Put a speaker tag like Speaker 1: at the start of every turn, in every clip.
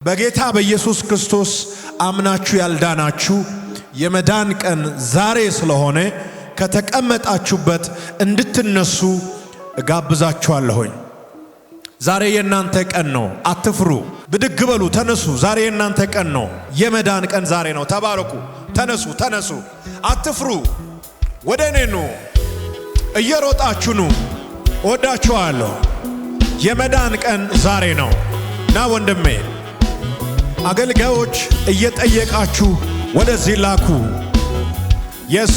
Speaker 1: በጌታ በኢየሱስ ክርስቶስ አምናችሁ ያልዳናችሁ የመዳን ቀን ዛሬ ስለሆነ ከተቀመጣችሁበት እንድትነሱ እጋብዛችኋለሁ። ዛሬ የናንተ ቀን ነው። አትፍሩ፣ ብድግ በሉ፣ ተነሱ። ዛሬ የናንተ ቀን ነው። የመዳን ቀን ዛሬ ነው። ተባረኩ። ተነሱ፣ ተነሱ፣ አትፍሩ። ወደ እኔ ኑ፣ እየሮጣችሁ ኑ። ወዳችኋለሁ። የመዳን ቀን ዛሬ ነው። ና ወንድሜ፣ አገልጋዮች እየጠየቃችሁ ወደዚህ ላኩ። የስ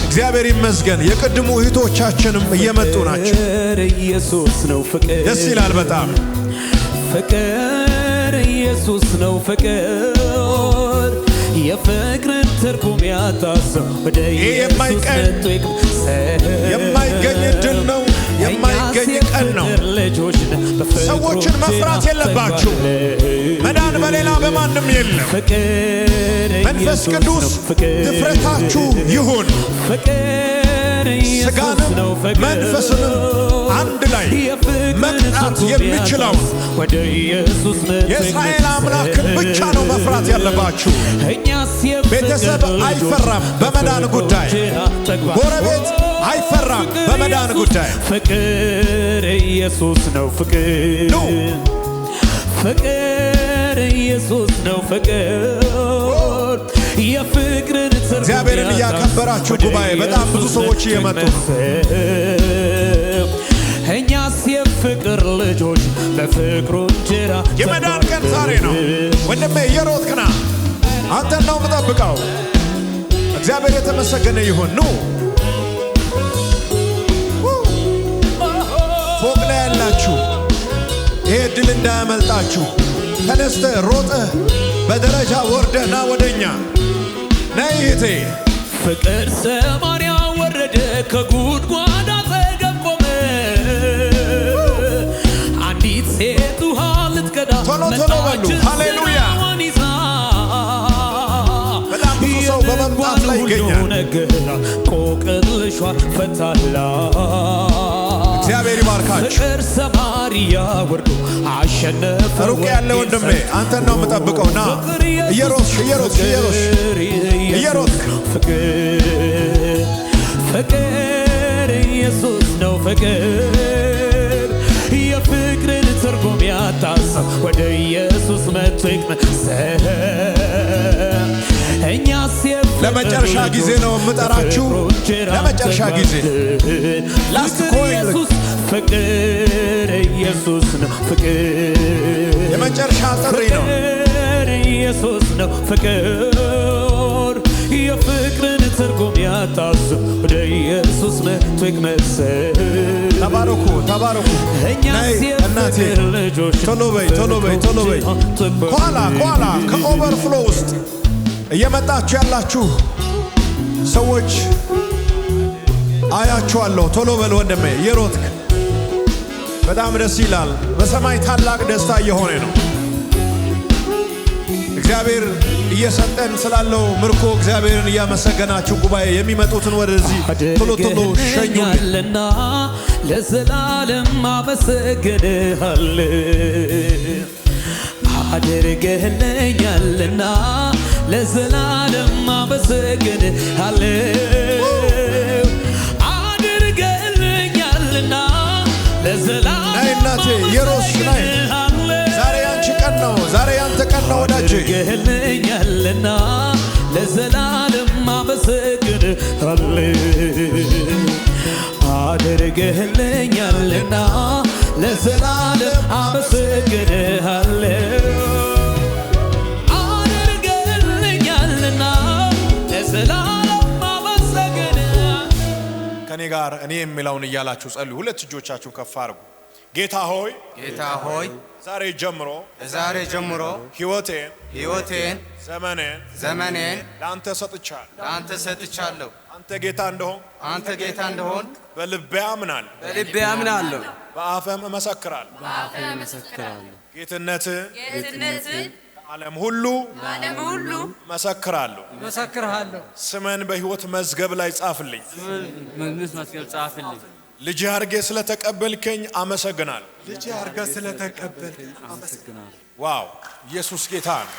Speaker 1: እግዚአብሔር ይመስገን። የቅድሙ እህቶቻችንም እየመጡ ናቸው።
Speaker 2: ኢየሱስ ነው ፍቅር፣
Speaker 1: ደስ ይላል በጣም
Speaker 2: ፍቅር ኢየሱስ ነው ፍቅር፣ የፍቅርን ትርጉም ያጣሰው ወደ
Speaker 1: የማይገኝ ድል ነው፣ የማይገኝ ቀን ነው። ሰዎችን መፍራት የለባችሁ። መዳን በሌላ በማንም የለም። መንፈስ ቅዱስ ድፍረታችሁ ይሁን። ስጋንም መንፈስንም አንድ ላይ መቅጣት የሚችለው የእስራኤል አምላክን ብቻ ነው መፍራት ያለባችሁ። ቤተሰብ አይፈራም በመዳን ጉዳይ፣ ጎረቤት አይፈራም በመዳን ጉዳይ።
Speaker 2: ፍቅር ኢየሱስ ነው ፍቅር፣ ፍቅር ኢየሱስ ነው ፍቅር፣ የፍቅርን
Speaker 1: እግዚአብሔርን እያከበራችሁ ጉባኤ በጣም ብዙ ሰዎች እየመጡ
Speaker 2: እኛስ የፍቅር ልጆች በፍቅሩ እንጀራ።
Speaker 1: የመዳን ቀን ዛሬ ነው ወንድሜ፣ እየሮጥክና አንተን ነው የምጠብቀው። እግዚአብሔር የተመሰገነ ይሁን። ኑ ፎቅ ላይ ያላችሁ ይሄ ድል እንዳያመልጣችሁ። ተነስተህ ሮጠህ በደረጃ ወርደህ ና ወደኛ ነይ እህቴ።
Speaker 2: ፍቅር ሰማርያ ወረደ፣ ከጉድጓድ አጠገብ ቆመ። አንዲት ሴት ውሃ ልትቀዳ
Speaker 1: ቶሎ በሉ። ሃሌሉያ! በጣም ብዙ ሰው በመምጣት ላይ ይገኛል።
Speaker 2: ቆቅልሿ ፈታላ።
Speaker 1: እግዚአብሔር ይባርካችሁ።
Speaker 2: ፍቅር ሰማርያ ወርዶ አሸነፈ።
Speaker 1: ሩቅ ያለ ወንድሜ አንተን ነው የምጠብቀው። ና እየሮጥክ
Speaker 2: ፍቅር ኢየሱስ ነው ፍቅር፣ የፍቅርን ትርጉም ያጣሰው ወደ ኢየሱስ መጥቶ ይቅመሰ። እኛስ
Speaker 1: ለመጨረሻ ጊዜ ነው የምጠራችሁ። ለመጨረሻ ጊዜ ላስት ኮይን።
Speaker 2: ፍቅር ኢየሱስ ነው ፍቅር፣
Speaker 1: የመጨረሻ ጥሪ ነው።
Speaker 2: ፍቅር ኢየሱስ ነው ፍቅር፣ የፍቅርን ትርጉም ያጣሰው ወደ ኢየሱስ መጥቶ ይቅመሰ።
Speaker 1: ተባረኩ፣ ተባረኩ። እናቴ ቶሎ በይ፣ ቶሎ በይ፣ ቶሎ በይ። ኋላ ከኦቨርፍሎ ውስጥ እየመጣችሁ ያላችሁ ሰዎች አያችኋለሁ። ቶሎ በል ወንድሜ፣ እየሮጥክ በጣም ደስ ይላል። በሰማይ ታላቅ ደስታ እየሆነ ነው። እግዚአብሔር እየሰጠን ስላለው ምርኮ እግዚአብሔርን እያመሰገናችሁ ጉባኤ የሚመጡትን ወደዚህ ቶሎ ሸኙልና
Speaker 2: ለዘላለም አመሰግንሃለሁ። አድርገህልኛልና ለዘላለም አመሰግንሃለሁ። አድርገህልኛልና ለዘላለም
Speaker 1: እናቴ የሮስሽ ናይ ዛሬ ያንቺ ቀን ነው። ዛሬ ያንተ ቀን ነው ወዳጄ።
Speaker 2: አድርገህልኛልና ለዘላለም አመሰግንሃለሁ። አድርገህልኛልና ለዘላለም አመሰግንሃለሁ።
Speaker 1: ከኔ ጋር እኔ የሚለውን እያላችሁ ጸልዩ። ሁለት እጆቻችሁ ከፍ አድርጉ። ጌታ ሆይ፣
Speaker 3: ጌታ ሆይ፣
Speaker 1: ዛሬ ጀምሮ ሕይወቴን ዘመኔን ለአንተ ሰጥቻለሁ። አንተ ጌታ እንደሆን በልቤ አምናለሁ፣ በአፌም እመሰክራለሁ። ጌትነትህን ዓለም ሁሉ መሰክራለሁ። ስምን በሕይወት መዝገብ ላይ ጻፍልኝ። ልጅ አርጌ ስለተቀበልከኝ አመሰግናለሁ።
Speaker 3: ልጅ አርጋ ስለተቀበልከኝ አመሰግናለሁ።
Speaker 1: ዋው! ኢየሱስ ጌታ ነው።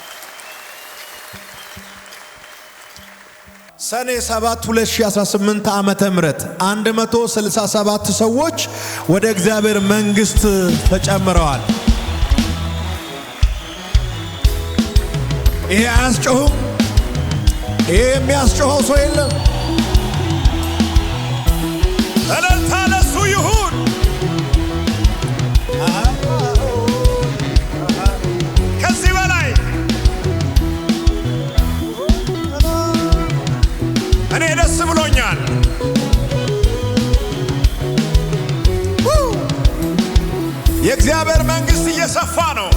Speaker 1: ሰኔ 7 2018 ዓመተ ምህረት 167 ሰዎች ወደ እግዚአብሔር መንግስት ተጨምረዋል። ይሄ አያስጮህም? ይሄ የሚያስጮኸው ሰው የለም? እልልታ ለሱ ይሁን። ከዚህ በላይ እኔ ደስ ብሎኛል። የእግዚአብሔር መንግስት እየሰፋ ነው።